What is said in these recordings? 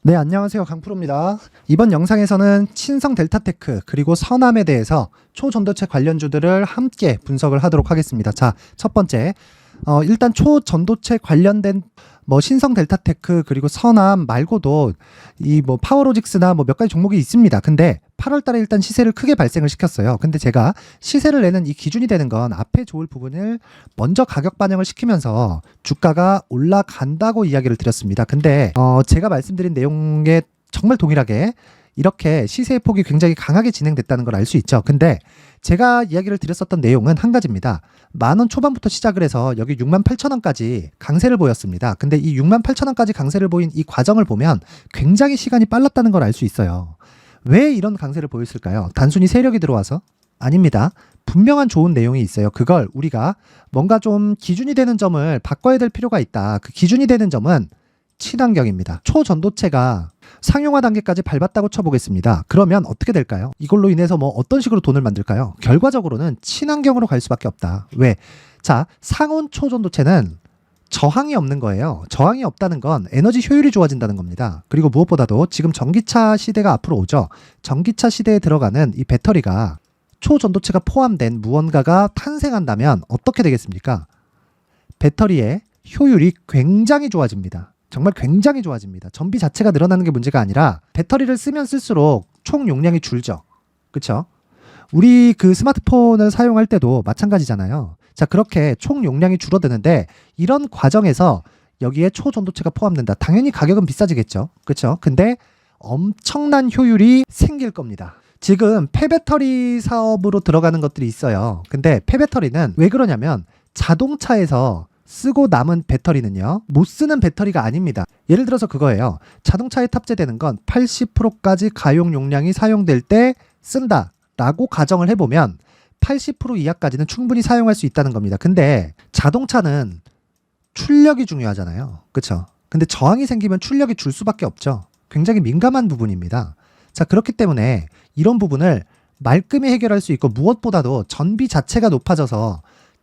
네, 안녕하세요. 강프로입니다. 이번 영상에서는 친성 델타테크 그리고 서남에 대해서 초전도체 관련주들을 함께 분석을 하도록 하겠습니다. 자, 첫 번째, 일단 초전도체 관련된 신성 델타테크 그리고 서남 말고도 이 파워로직스나 몇 가지 종목이 있습니다. 근데 8월 달에 일단 시세를 크게 발생을 시켰어요. 근데 제가 시세를 내는 이 기준이 되는 건 앞에 좋을 부분을 먼저 가격 반영을 시키면서 주가가 올라간다고 이야기를 드렸습니다. 근데 제가 말씀드린 내용에 정말 동일하게 이렇게 시세의 폭이 굉장히 강하게 진행됐다는 걸 알 수 있죠. 근데 제가 이야기를 드렸었던 내용은 한 가지입니다. 10,000원 초반부터 시작을 해서 여기 68,000원까지 강세를 보였습니다. 근데 이 68,000원까지 강세를 보인 이 과정을 보면 굉장히 시간이 빨랐다는 걸 알 수 있어요. 왜 이런 강세를 보였을까요? 단순히 세력이 들어와서? 아닙니다. 분명한 좋은 내용이 있어요. 그걸 우리가 뭔가 좀 기준이 되는 점을 바꿔야 될 필요가 있다. 그 기준이 되는 점은 친환경입니다. 초전도체가 상용화 단계까지 밟았다고 쳐보겠습니다. 그러면 어떻게 될까요? 이걸로 인해서 어떤 식으로 돈을 만들까요? 결과적으로는 친환경으로 갈 수밖에 없다. 왜? 자, 상온 초전도체는 저항이 없는 거예요. 저항이 없다는 건 에너지 효율이 좋아진다는 겁니다. 그리고 무엇보다도 지금 전기차 시대가 앞으로 오죠. 전기차 시대에 들어가는 이 배터리가 초전도체가 포함된 무언가가 탄생한다면 어떻게 되겠습니까? 배터리의 효율이 굉장히 좋아집니다. 정말 굉장히 좋아집니다. 전비 자체가 늘어나는 게 문제가 아니라 배터리를 쓰면 쓸수록 총 용량이 줄죠. 그렇죠? 우리 그 스마트폰을 사용할 때도 마찬가지잖아요. 자, 그렇게 총 용량이 줄어드는데 이런 과정에서 여기에 초전도체가 포함된다. 당연히 가격은 비싸지겠죠. 그렇죠? 근데 엄청난 효율이 생길 겁니다. 지금 폐배터리 사업으로 들어가는 것들이 있어요. 근데 폐배터리는 왜 그러냐면 자동차에서 쓰고 남은 배터리는요, 못 쓰는 배터리가 아닙니다. 예를 들어서 그거예요. 자동차에 탑재되는 건 80%까지 가용 용량이 사용될 때 쓴다 라고 가정을 해보면 80% 이하까지는 충분히 사용할 수 있다는 겁니다. 근데 자동차는 출력이 중요하잖아요. 그렇죠? 근데 저항이 생기면 출력이 줄 수밖에 없죠. 굉장히 민감한 부분입니다. 자, 그렇기 때문에 이런 부분을 말끔히 해결할 수 있고, 무엇보다도 전비 자체가 높아져서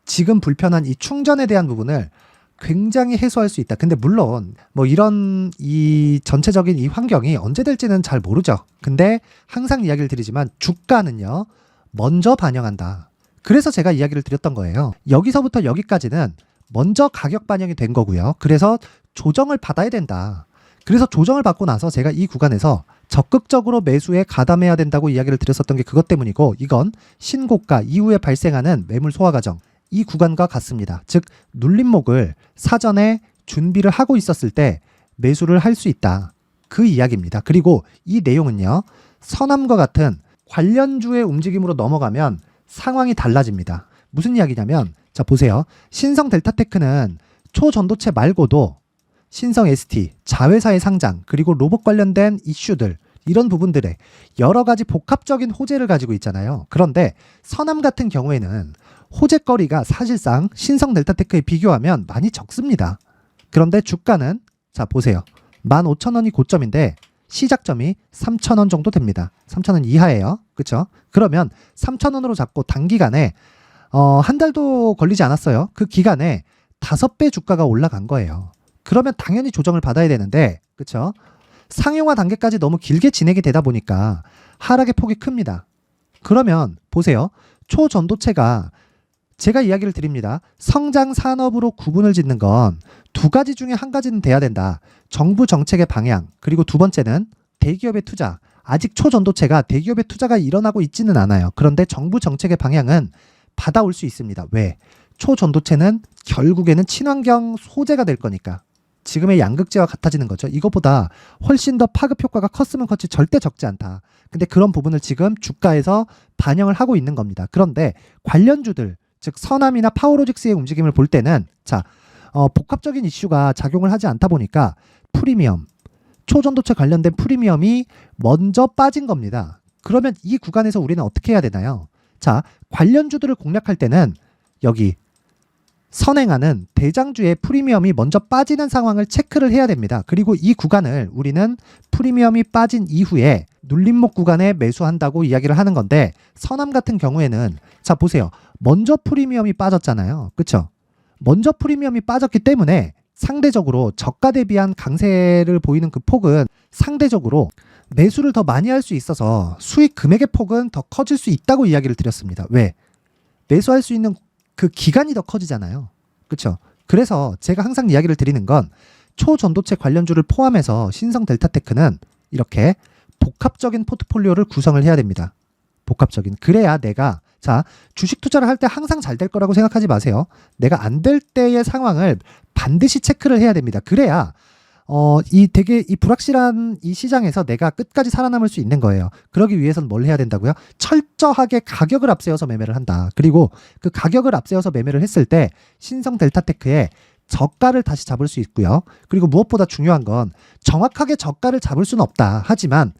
지금 불편한 이 충전에 대한 부분을 굉장히 해소할 수 있다. 근데 물론 이런 이 전체적인 이 환경이 언제 될지는 잘 모르죠. 근데 항상 이야기를 드리지만 주가는요, 먼저 반영한다. 그래서 제가 이야기를 드렸던 거예요. 여기서부터 여기까지는 먼저 가격 반영이 된 거고요. 그래서 조정을 받아야 된다. 그래서 조정을 받고 나서 제가 이 구간에서 적극적으로 매수에 가담해야 된다고 이야기를 드렸었던 게 그것 때문이고, 이건 신고가 이후에 발생하는 매물 소화 과정, 이 구간과 같습니다. 즉 눌림목을 사전에 준비를 하고 있었을 때 매수를 할 수 있다. 그 이야기입니다. 그리고 이 내용은요, 서남과 같은 관련주의 움직임으로 넘어가면 상황이 달라집니다. 무슨 이야기냐면, 자 보세요. 신성 델타테크는 초전도체 말고도 신성 ST, 자회사의 상장, 그리고 로봇 관련된 이슈들, 이런 부분들에 여러 가지 복합적인 호재를 가지고 있잖아요. 그런데 서남 같은 경우에는 호재거리가 사실상 신성 델타테크에 비교하면 많이 적습니다. 그런데 주가는 자 보세요. 15,000원이 고점인데 시작점이 3,000원 정도 됩니다. 3,000원 이하예요. 그렇죠? 그러면 3,000원으로 잡고 단기간에 한 달도 걸리지 않았어요. 그 기간에 5배 주가가 올라간 거예요. 그러면 당연히 조정을 받아야 되는데, 그렇죠? 상용화 단계까지 너무 길게 진행이 되다 보니까 하락의 폭이 큽니다. 그러면 보세요. 초전도체가 제가 이야기를 드립니다. 성장 산업으로 구분을 짓는 건 두 가지 중에 한 가지는 돼야 된다. 정부 정책의 방향, 그리고 두 번째는 대기업의 투자. 아직 초전도체가 대기업의 투자가 일어나고 있지는 않아요. 그런데 정부 정책의 방향은 받아올 수 있습니다. 왜? 초전도체는 결국에는 친환경 소재가 될 거니까. 지금의 양극재와 같아지는 거죠. 이것보다 훨씬 더 파급 효과가 컸으면 컸지 절대 적지 않다. 근데 그런 부분을 지금 주가에서 반영을 하고 있는 겁니다. 그런데 관련주들, 즉 서남이나 파워로직스의 움직임을 볼 때는 자 복합적인 이슈가 작용을 하지 않다 보니까 프리미엄, 초전도체 관련된 프리미엄이 먼저 빠진 겁니다. 그러면 이 구간에서 우리는 어떻게 해야 되나요? 자, 관련주들을 공략할 때는 여기 선행하는 대장주의 프리미엄이 먼저 빠지는 상황을 체크를 해야 됩니다. 그리고 이 구간을 우리는 프리미엄이 빠진 이후에 눌림목 구간에 매수한다고 이야기를 하는 건데, 서남 같은 경우에는 자 보세요. 먼저 프리미엄이 빠졌잖아요. 그렇죠? 먼저 프리미엄이 빠졌기 때문에 상대적으로 저가 대비한 강세를 보이는 그 폭은 상대적으로 매수를 더 많이 할 수 있어서 수익 금액의 폭은 더 커질 수 있다고 이야기를 드렸습니다. 왜? 매수할 수 있는 그 기간이 더 커지잖아요. 그렇죠? 그래서 제가 항상 이야기를 드리는 건 초전도체 관련주를 포함해서 신성 델타테크는 이렇게 복합적인 포트폴리오를 구성을 해야 됩니다. 복합적인. 그래야 내가 주식 투자를 할 때 항상 잘 될 거라고 생각하지 마세요. 내가 안 될 때의 상황을 반드시 체크를 해야 됩니다. 그래야 이 불확실한 이 시장에서 내가 끝까지 살아남을 수 있는 거예요. 그러기 위해서는 뭘 해야 된다고요? 철저하게 가격을 앞세워서 매매를 한다. 그리고 그 가격을 앞세워서 매매를 했을 때 신성 델타테크의 저가를 다시 잡을 수 있고요. 그리고 무엇보다 중요한 건 정확하게 저가를 잡을 수는 없다. 하지만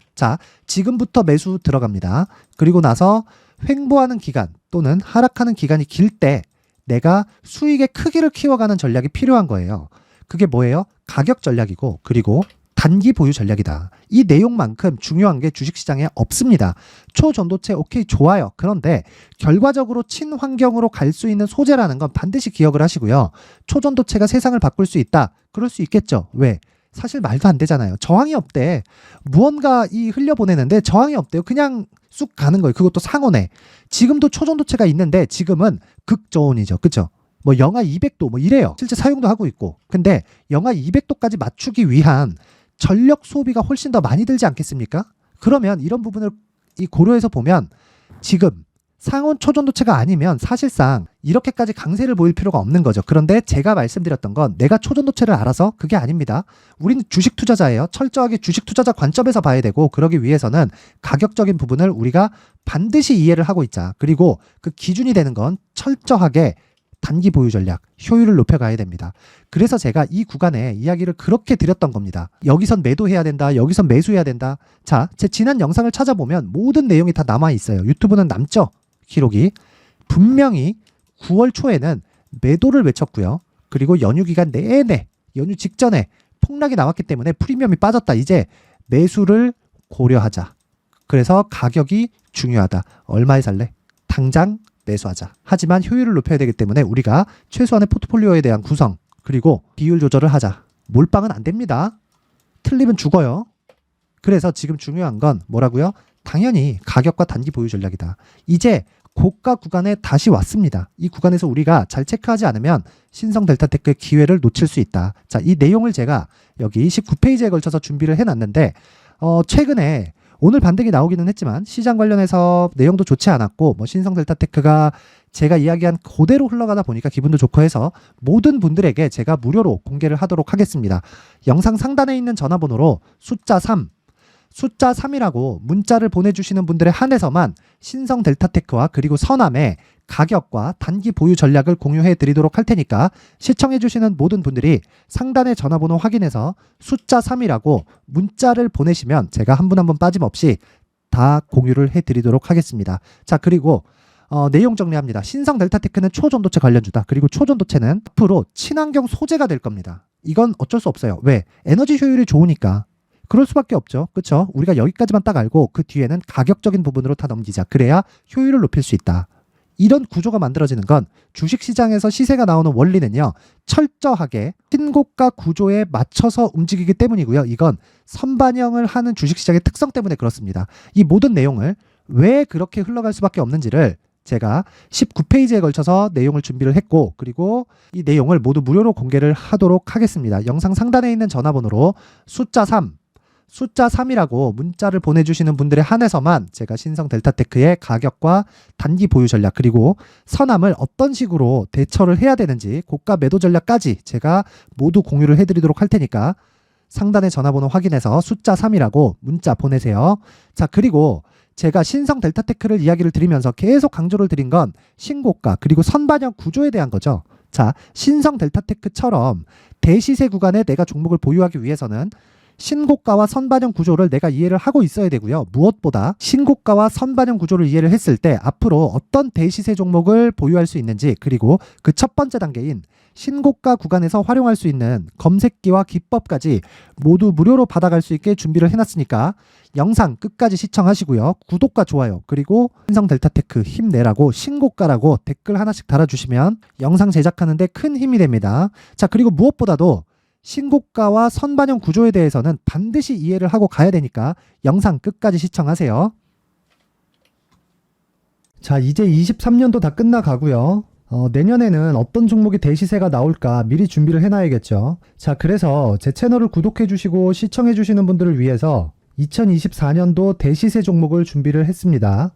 지금부터 매수 들어갑니다. 그리고 나서 횡보하는 기간 또는 하락하는 기간이 길 때 내가 수익의 크기를 키워가는 전략이 필요한 거예요. 그게 뭐예요? 가격 전략이고 그리고 단기 보유 전략이다. 이 내용만큼 중요한 게 주식시장에 없습니다. 초전도체 오케이 좋아요. 그런데 결과적으로 친환경으로 갈 수 있는 소재라는 건 반드시 기억을 하시고요. 초전도체가 세상을 바꿀 수 있다. 그럴 수 있겠죠. 왜? 사실 말도 안 되잖아요. 저항이 없대. 무언가 흘려보내는데 저항이 없대요. 그냥 쑥 가는 거예요. 그것도 상온에. 지금도 초전도체가 있는데 지금은 극저온이죠. 그렇죠? 뭐 영하 200도 뭐 이래요. 실제 사용도 하고 있고. 근데 영하 200도까지 맞추기 위한 전력 소비가 훨씬 더 많이 들지 않겠습니까? 그러면 이런 부분을 고려해서 보면 지금 상온 초전도체가 아니면 사실상 이렇게까지 강세를 보일 필요가 없는 거죠. 그런데 제가 말씀드렸던 건 내가 초전도체를 알아서 그게 아닙니다. 우리는 주식 투자자예요. 철저하게 주식 투자자 관점에서 봐야 되고 그러기 위해서는 가격적인 부분을 우리가 반드시 이해를 하고 있자. 그리고 그 기준이 되는 건 철저하게 단기 보유 전략, 효율을 높여가야 됩니다. 그래서 제가 이 구간에 이야기를 그렇게 드렸던 겁니다. 여기선 매도해야 된다. 여기선 매수해야 된다. 제 지난 영상을 찾아보면 모든 내용이 다 남아 있어요. 유튜브는 남죠. 기록이. 분명히 9월 초에는 매도를 외쳤고요. 그리고 연휴 기간 내내, 연휴 직전에 폭락이 나왔기 때문에 프리미엄이 빠졌다. 이제 매수를 고려하자. 그래서 가격이 중요하다. 얼마에 살래? 당장 매수하자. 하지만 효율을 높여야 되기 때문에 우리가 최소한의 포트폴리오에 대한 구성 그리고 비율 조절을 하자. 몰빵은 안 됩니다. 틀리면 죽어요. 그래서 지금 중요한 건 뭐라고요? 당연히 가격과 단기 보유 전략이다. 이제 고가 구간에 다시 왔습니다. 이 구간에서 우리가 잘 체크하지 않으면 신성 델타테크의 기회를 놓칠 수 있다. 이 내용을 제가 여기 19페이지에 걸쳐서 준비를 해놨는데 최근에 오늘 반등이 나오기는 했지만 시장 관련해서 내용도 좋지 않았고 신성 델타테크가 제가 이야기한 그대로 흘러가다 보니까 기분도 좋고 해서 모든 분들에게 제가 무료로 공개를 하도록 하겠습니다. 영상 상단에 있는 전화번호로 숫자 3이라고 문자를 보내주시는 분들에 한해서만 신성 델타테크와 그리고 서남의 가격과 단기 보유 전략을 공유해 드리도록 할 테니까 시청해 주시는 모든 분들이 상단의 전화번호 확인해서 숫자 3이라고 문자를 보내시면 제가 한 분 한 분 빠짐없이 다 공유를 해 드리도록 하겠습니다. 그리고 내용 정리합니다. 신성 델타테크는 초전도체 관련주다. 그리고 초전도체는 앞으로 친환경 소재가 될 겁니다. 이건 어쩔 수 없어요. 왜? 에너지 효율이 좋으니까. 그럴 수밖에 없죠. 그렇죠? 우리가 여기까지만 딱 알고 그 뒤에는 가격적인 부분으로 다 넘기자. 그래야 효율을 높일 수 있다. 이런 구조가 만들어지는 건 주식시장에서 시세가 나오는 원리는요. 철저하게 신고가 구조에 맞춰서 움직이기 때문이고요. 이건 선반영을 하는 주식시장의 특성 때문에 그렇습니다. 이 모든 내용을 왜 그렇게 흘러갈 수밖에 없는지를 제가 19페이지에 걸쳐서 내용을 준비를 했고 그리고 이 내용을 모두 무료로 공개를 하도록 하겠습니다. 영상 상단에 있는 전화번호로 숫자 3이라고 문자를 보내주시는 분들에 한해서만 제가 신성 델타테크의 가격과 단기 보유 전략 그리고 선암을 어떤 식으로 대처를 해야 되는지 고가 매도 전략까지 제가 모두 공유를 해드리도록 할 테니까 상단의 전화번호 확인해서 숫자 3이라고 문자 보내세요. 그리고 제가 신성 델타테크를 이야기를 드리면서 계속 강조를 드린 건 신고가 그리고 선반영 구조에 대한 거죠. 신성 델타테크처럼 대시세 구간에 내가 종목을 보유하기 위해서는 신고가와 선반영 구조를 내가 이해를 하고 있어야 되고요. 무엇보다 신고가와 선반영 구조를 이해를 했을 때 앞으로 어떤 대시세 종목을 보유할 수 있는지 그리고 그 첫 번째 단계인 신고가 구간에서 활용할 수 있는 검색기와 기법까지 모두 무료로 받아갈 수 있게 준비를 해놨으니까 영상 끝까지 시청하시고요. 구독과 좋아요 그리고 신성델타테크 힘내라고 신고가라고 댓글 하나씩 달아주시면 영상 제작하는데 큰 힘이 됩니다. 자, 그리고 무엇보다도 신고가와 선반영 구조에 대해서는 반드시 이해를 하고 가야 되니까 영상 끝까지 시청하세요. 자, 이제 23년도 다 끝나가고요. 내년에는 어떤 종목의 대시세가 나올까 미리 준비를 해놔야겠죠. 자, 그래서 제 채널을 구독해주시고 시청해주시는 분들을 위해서 2024년도 대시세 종목을 준비를 했습니다.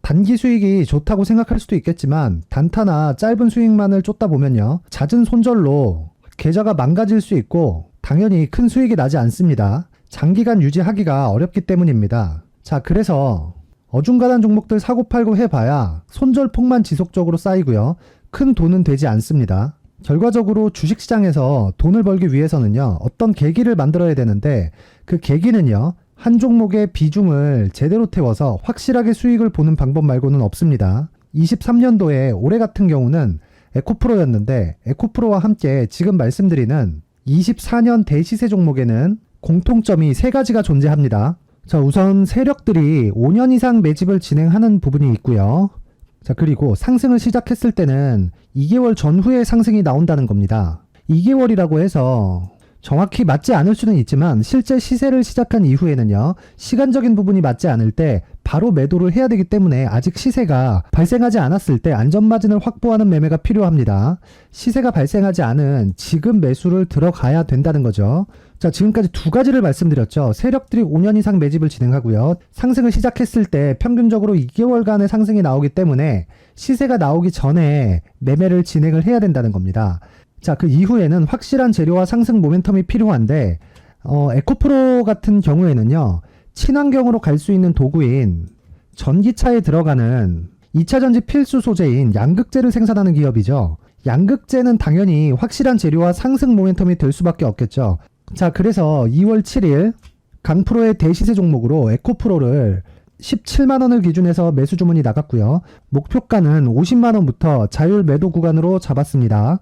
단기 수익이 좋다고 생각할 수도 있겠지만 단타나 짧은 수익만을 쫓다 보면요, 잦은 손절로 계좌가 망가질 수 있고 당연히 큰 수익이 나지 않습니다. 장기간 유지하기가 어렵기 때문입니다. 자, 그래서 어중간한 종목들 사고팔고 해봐야 손절폭만 지속적으로 쌓이고요, 큰 돈은 되지 않습니다. 결과적으로 주식시장에서 돈을 벌기 위해서는요, 어떤 계기를 만들어야 되는데 그 계기는요, 한 종목의 비중을 제대로 태워서 확실하게 수익을 보는 방법 말고는 없습니다. 23년도에 올해 같은 경우는 에코프로였는데 에코프로와 함께 지금 말씀드리는 24년 대시세 종목에는 공통점이 3가지가 존재합니다. 자, 우선 세력들이 5년 이상 매집을 진행하는 부분이 있고요. 자, 그리고 상승을 시작했을 때는 2개월 전후에 상승이 나온다는 겁니다. 2개월이라고 해서 정확히 맞지 않을 수는 있지만 실제 시세를 시작한 이후에는요, 시간적인 부분이 맞지 않을 때 바로 매도를 해야 되기 때문에 아직 시세가 발생하지 않았을 때 안전마진을 확보하는 매매가 필요합니다. 시세가 발생하지 않은 지금 매수를 들어가야 된다는 거죠. 자, 지금까지 2가지를 말씀드렸죠. 세력들이 5년 이상 매집을 진행하고요, 상승을 시작했을 때 평균적으로 2개월간의 상승이 나오기 때문에 시세가 나오기 전에 매매를 진행을 해야 된다는 겁니다. 자, 그 이후에는 확실한 재료와 상승 모멘텀이 필요한데 에코프로 같은 경우에는요, 친환경으로 갈 수 있는 도구인 전기차에 들어가는 2차전지 필수 소재인 양극재를 생산하는 기업이죠. 양극재는 당연히 확실한 재료와 상승 모멘텀이 될 수밖에 없겠죠. 자, 그래서 2월 7일 강프로의 대시세 종목으로 에코프로를 17만원을 기준해서 매수 주문이 나갔고요. 목표가는 50만원부터 자율 매도 구간으로 잡았습니다.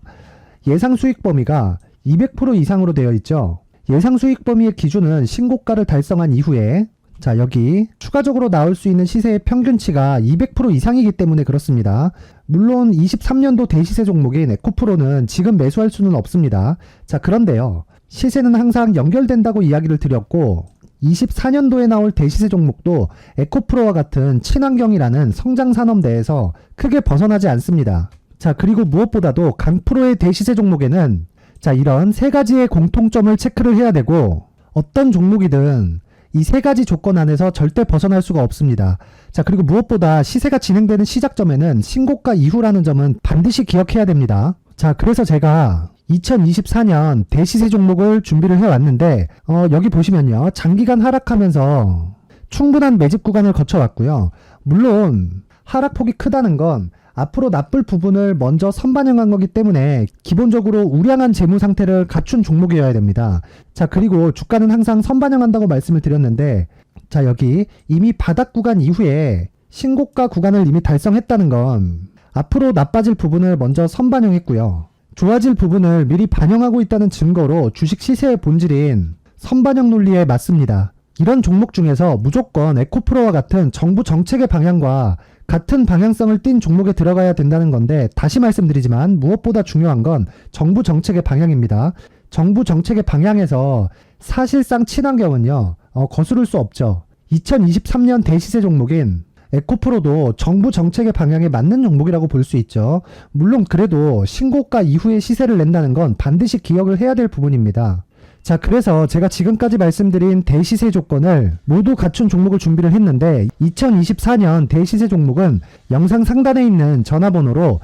예상 수익 범위가 200% 이상으로 되어 있죠. 예상 수익 범위의 기준은 신고가를 달성한 이후에, 자, 여기 추가적으로 나올 수 있는 시세의 평균치가 200% 이상이기 때문에 그렇습니다. 물론 23년도 대시세 종목인 에코프로는 지금 매수할 수는 없습니다. 자, 그런데요, 시세는 항상 연결된다고 이야기를 드렸고 24년도에 나올 대시세 종목도 에코프로와 같은 친환경이라는 성장산업대에서 크게 벗어나지 않습니다. 자, 그리고 무엇보다도 강프로의 대시세 종목에는 자, 이런 3가지의 공통점을 체크를 해야 되고 어떤 종목이든 이 3가지 조건 안에서 절대 벗어날 수가 없습니다. 자, 그리고 무엇보다 시세가 진행되는 시작점에는 신고가 이후라는 점은 반드시 기억해야 됩니다. 자, 그래서 제가 2024년 대시세 종목을 준비를 해왔는데 여기 보시면요, 장기간 하락하면서 충분한 매집 구간을 거쳐왔고요. 물론 하락폭이 크다는 건 앞으로 나쁠 부분을 먼저 선반영한 거기 때문에 기본적으로 우량한 재무 상태를 갖춘 종목이어야 됩니다. 자, 그리고 주가는 항상 선반영한다고 말씀을 드렸는데, 자, 여기 이미 바닥 구간 이후에 신고가 구간을 이미 달성했다는 건 앞으로 나빠질 부분을 먼저 선반영했고요, 좋아질 부분을 미리 반영하고 있다는 증거로 주식 시세의 본질인 선반영 논리에 맞습니다. 이런 종목 중에서 무조건 에코프로와 같은 정부 정책의 방향과 같은 방향성을 띈 종목에 들어가야 된다는 건데, 다시 말씀드리지만 무엇보다 중요한 건 정부 정책의 방향입니다. 정부 정책의 방향에서 사실상 친환경은요, 거스를 수 없죠. 2023년 대시세 종목인 에코프로도 정부 정책의 방향에 맞는 종목이라고 볼 수 있죠. 물론 그래도 신고가 이후에 시세를 낸다는 건 반드시 기억을 해야 될 부분입니다. 자, 그래서 제가 지금까지 말씀드린 대시세 조건을 모두 갖춘 종목을 준비를 했는데, 2024년 대시세 종목은 영상 상단에 있는 전화번호로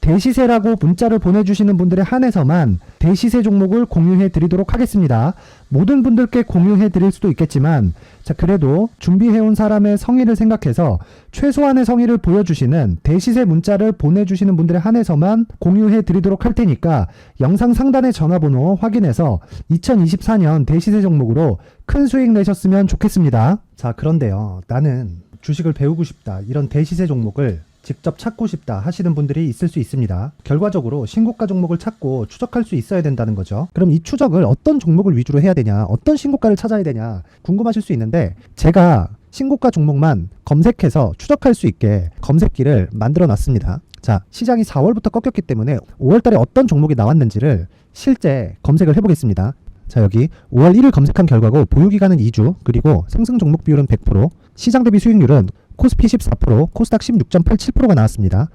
대시세라고 문자를 보내주시는 분들에 한해서만 대시세 종목을 공유해 드리도록 하겠습니다. 모든 분들께 공유해 드릴 수도 있겠지만, 자, 그래도 준비해온 사람의 성의를 생각해서 최소한의 성의를 보여주시는 대시세 문자를 보내주시는 분들에 한해서만 공유해 드리도록 할 테니까 영상 상단의 전화번호 확인해서 2024년 대시세 종목으로 큰 수익 내셨으면 좋겠습니다. 자, 그런데요, 나는 주식을 배우고 싶다, 이런 대시세 종목을 직접 찾고 싶다 하시는 분들이 있을 수 있습니다. 결과적으로 신고가 종목을 찾고 추적할 수 있어야 된다는 거죠. 그럼 이 추적을 어떤 종목을 위주로 해야 되냐, 어떤 신고가를 찾아야 되냐 궁금하실 수 있는데, 제가 신고가 종목만 검색해서 추적할 수 있게 검색기를 만들어 놨습니다. 자, 시장이 4월부터 꺾였기 때문에 5월달에 어떤 종목이 나왔는지를 실제 검색을 해보겠습니다. 자, 여기 5월 1일 검색한 결과고 보유기간은 2주, 그리고 상승 종목 비율은 100%, 시장 대비 수익률은 코스피 14%, 코스닥 16.87%가 나왔습니다.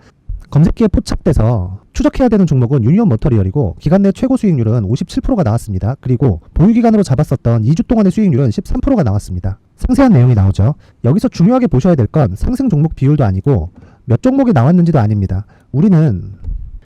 검색기에 포착돼서 추적해야 되는 종목은 유니온 머터리얼이고 기간 내 최고 수익률은 57%가 나왔습니다. 그리고 보유기간으로 잡았었던 2주 동안의 수익률은 13%가 나왔습니다. 상세한 내용이 나오죠. 여기서 중요하게 보셔야 될 건 상승 종목 비율도 아니고 몇 종목이 나왔는지도 아닙니다. 우리는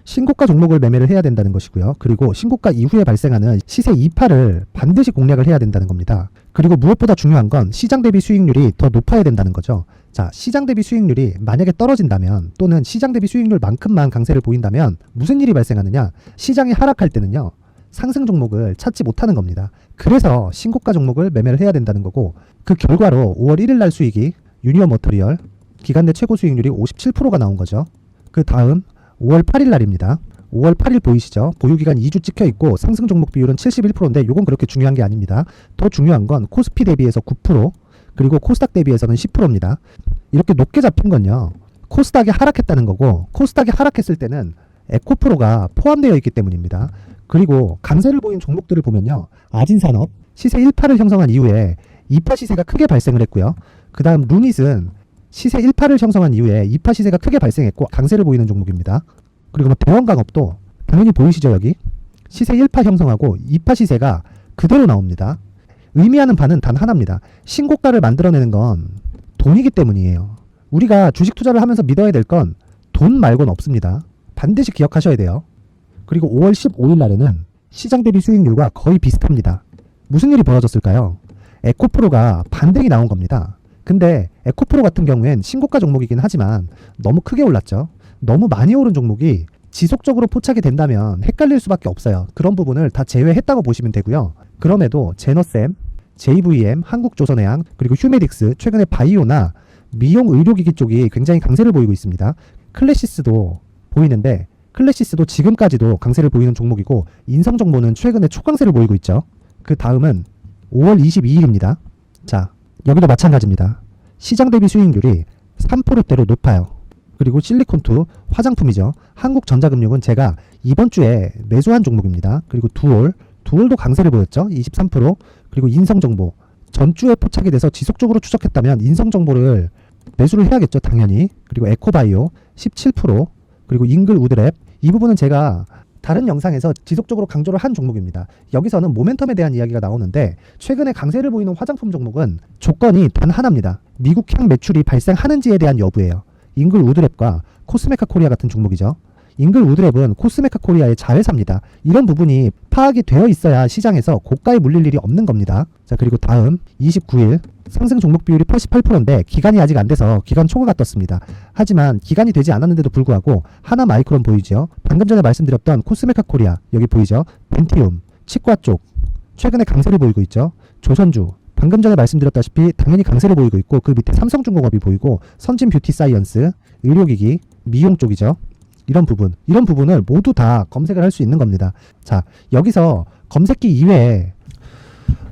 신고가 종목을 매매를 해야 된다는 것이고요. 그리고 신고가 이후에 발생하는 시세 이파를 반드시 공략을 해야 된다는 겁니다. 그리고 무엇보다 중요한 건 시장 대비 수익률이 더 높아야 된다는 거죠. 자, 시장 대비 수익률이 만약에 떨어진다면, 또는 시장 대비 수익률만큼만 강세를 보인다면 무슨 일이 발생하느냐? 시장이 하락할 때는요, 상승 종목을 찾지 못하는 겁니다. 그래서 신고가 종목을 매매를 해야 된다는 거고, 그 결과로 5월 1일 날 수익이 유니온 머터리얼 기간 내 최고 수익률이 57%가 나온 거죠. 그 다음 5월 8일 날입니다. 5월 8일 보이시죠? 보유기간 2주 찍혀 있고 상승 종목 비율은 71%인데 이건 그렇게 중요한 게 아닙니다. 더 중요한 건 코스피 대비해서 9%, 그리고 코스닥 대비해서는 10%입니다. 이렇게 높게 잡힌 건요, 코스닥이 하락했다는 거고, 코스닥이 하락했을 때는 에코프로가 포함되어 있기 때문입니다. 그리고 강세를 보인 종목들을 보면요, 아진산업 시세 1파를 형성한 이후에 2파 시세가 크게 발생을 했고요. 그 다음 루닛은 시세 1파를 형성한 이후에 2파 시세가 크게 발생했고 강세를 보이는 종목입니다. 그리고 뭐 대원강업도 당연히 보이시죠? 여기 시세 1파 형성하고 2파 시세가 그대로 나옵니다. 의미하는 바는 단 하나입니다. 신고가를 만들어내는 건 돈이기 때문이에요. 우리가 주식 투자를 하면서 믿어야 될 건 돈 말고는 없습니다. 반드시 기억하셔야 돼요. 그리고 5월 15일 날에는 시장 대비 수익률과 거의 비슷합니다. 무슨 일이 벌어졌을까요? 에코프로가 반등이 나온 겁니다. 근데 에코프로 같은 경우엔 신고가 종목이긴 하지만 너무 크게 올랐죠. 너무 많이 오른 종목이 지속적으로 포착이 된다면 헷갈릴 수밖에 없어요. 그런 부분을 다 제외했다고 보시면 되고요. 그럼에도 제너셈, JVM, 한국조선해양, 그리고 휴메딕스, 최근에 바이오나 미용 의료기기 쪽이 굉장히 강세를 보이고 있습니다. 클래시스도 보이는데, 클래시스도 지금까지도 강세를 보이는 종목이고, 인성정보는 최근에 초강세를 보이고 있죠. 그 다음은 5월 22일입니다. 자, 여기도 마찬가지입니다. 시장 대비 수익률이 3%대로 높아요. 그리고 실리콘2 화장품이죠. 한국전자금융은 제가 이번 주에 매수한 종목입니다. 그리고 두올도 강세를 보였죠. 23%. 그리고 인성정보 전주에 포착이 돼서 지속적으로 추적했다면 인성정보를 매수를 해야겠죠. 당연히. 그리고 에코바이오 17%. 그리고 잉글우드랩, 이 부분은 제가 다른 영상에서 지속적으로 강조를 한 종목입니다. 여기서는 모멘텀에 대한 이야기가 나오는데, 최근에 강세를 보이는 화장품 종목은 조건이 단 하나입니다. 미국향 매출이 발생하는지에 대한 여부예요. 잉글우드랩과 코스메카 코리아 같은 종목이죠. 잉글우드랩은 코스메카 코리아의 자회사입니다. 이런 부분이 파악이 되어 있어야 시장에서 고가에 물릴 일이 없는 겁니다. 자, 그리고 다음 29일 상승 종목 비율이 88%인데 기간이 아직 안 돼서 기간 초과가 떴습니다. 하지만 기간이 되지 않았는데도 불구하고 하나 마이크론 보이죠? 방금 전에 말씀드렸던 코스메카 코리아 여기 보이죠? 벤티움, 치과 쪽 최근에 강세를 보이고 있죠. 조선주 방금 전에 말씀드렸다시피 당연히 강세를 보이고 있고, 그 밑에 삼성중공업이 보이고, 선진 뷰티 사이언스, 의료기기, 미용 쪽이죠. 이런 부분을 모두 다 검색을 할 수 있는 겁니다. 자, 여기서 검색기 이외에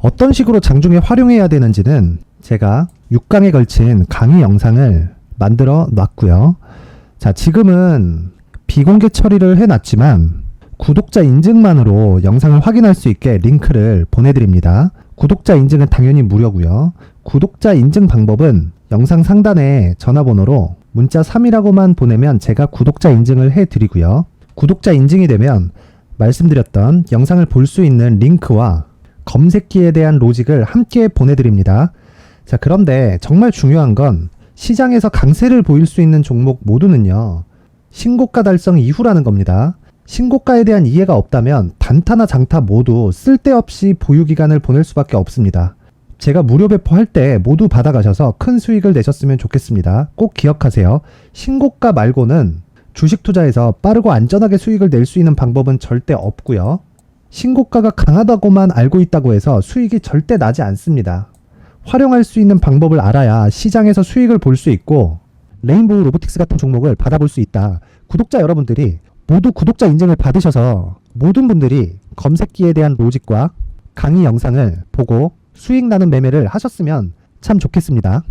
어떤 식으로 장중에 활용해야 되는지는 제가 6강에 걸친 강의 영상을 만들어 놨고요. 자, 지금은 비공개 처리를 해놨지만 구독자 인증만으로 영상을 확인할 수 있게 링크를 보내드립니다. 구독자 인증은 당연히 무료고요. 구독자 인증 방법은 영상 상단에 전화번호로 문자 3이라고만 보내면 제가 구독자 인증을 해드리고요. 구독자 인증이 되면 말씀드렸던 영상을 볼 수 있는 링크와 검색기에 대한 로직을 함께 보내드립니다. 자, 그런데 정말 중요한 건 시장에서 강세를 보일 수 있는 종목 모두는요, 신고가 달성 이후라는 겁니다. 신고가에 대한 이해가 없다면 단타나 장타 모두 쓸데없이 보유기간을 보낼 수밖에 없습니다. 제가 무료 배포할 때 모두 받아가셔서 큰 수익을 내셨으면 좋겠습니다. 꼭 기억하세요. 신고가 말고는 주식 투자에서 빠르고 안전하게 수익을 낼 수 있는 방법은 절대 없고요. 신고가가 강하다고만 알고 있다고 해서 수익이 절대 나지 않습니다. 활용할 수 있는 방법을 알아야 시장에서 수익을 볼 수 있고, 레인보우 로보틱스 같은 종목을 받아볼 수 있다. 구독자 여러분들이 모두 구독자 인증을 받으셔서 모든 분들이 검색기에 대한 로직과 강의 영상을 보고 수익 나는 매매를 하셨으면 참 좋겠습니다.